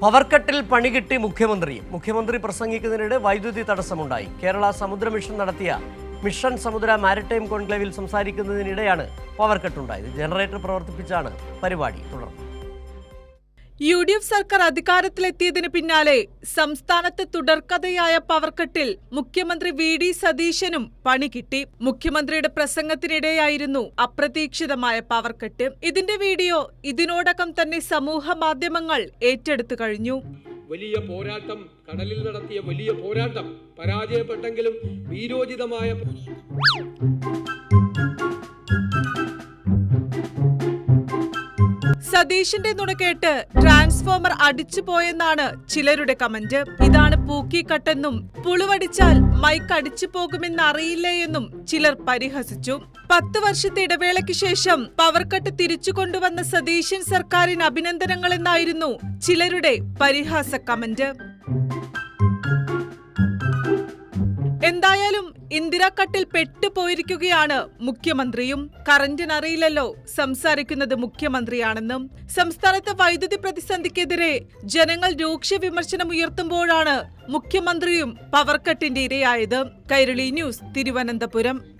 പവർക്കട്ടിൽ പണികിട്ടി മുഖ്യമന്ത്രി പ്രസംഗിക്കുന്നതിനിടെ വൈദ്യുതി തടസ്സമുണ്ടായി. കേരള സമുദ്ര മിഷൻ നടത്തിയ മിഷൻ സമുദ്ര മാരിടൈം കോൺക്ലേവിൽ സംസാരിക്കുന്നതിനിടെയാണ് പവർക്കട്ടുണ്ടായത്. ജനറേറ്റർ പ്രവർത്തിപ്പിച്ചാണ് പരിപാടി തുടർന്നത്. UDF സർക്കാർ അധികാരത്തിലെത്തിയതിന് പിന്നാലെ സംസ്ഥാനത്ത് തുടർക്കഥയായ പവർക്കട്ടിൽ മുഖ്യമന്ത്രി VD സതീശനും പണി കിട്ടി. മുഖ്യമന്ത്രിയുടെ പ്രസംഗത്തിനിടെയായിരുന്നു അപ്രതീക്ഷിതമായ പവർക്കട്ട്. ഇതിന്റെ വീഡിയോ ഇതിനോടകം തന്നെ സമൂഹ മാധ്യമങ്ങൾ ഏറ്റെടുത്തു കഴിഞ്ഞു. വലിയ പോരാട്ടം, കടലിൽ നടത്തിയ വലിയ പോരാട്ടം പരാജയപ്പെട്ടെങ്കിലും വീരോചിതമായ സതീഷിന്റെ നുണ കേട്ട് ട്രാൻസ്ഫോമർ അടിച്ചുപോയെന്നാണ് ചിലരുടെ കമന്റ്. ഇതാണ് പൂക്കിക്കട്ടെന്നും പുളുവടിച്ചാൽ മൈക്ക് അടിച്ചു പോകുമെന്നറിയില്ലേ എന്നും ചിലർ പരിഹസിച്ചു. 10 വർഷത്തെ ഇടവേളയ്ക്ക് ശേഷം പവർക്കട്ട് തിരിച്ചു കൊണ്ടുവന്ന സതീശൻ സർക്കാരിന് അഭിനന്ദനങ്ങളെന്നായിരുന്നു ചിലരുടെ പരിഹാസ കമന്റ്. എന്തായാലും ഇന്ദിരാക്കട്ടിൽ പെട്ടുപോയിരിക്കുകയാണ് മുഖ്യമന്ത്രിയും. കറന്റിനറിയില്ലല്ലോ സംസാരിക്കുന്നത് മുഖ്യമന്ത്രിയാണെന്നും. സംസ്ഥാനത്തെ വൈദ്യുതി പ്രതിസന്ധിക്കെതിരെ ജനങ്ങൾ രൂക്ഷ വിമർശനം ഉയർത്തുമ്പോഴാണ് മുഖ്യമന്ത്രിയും പവർക്കട്ടിന്റെ ഇരയായത്. കൈരളി ന്യൂസ്, തിരുവനന്തപുരം.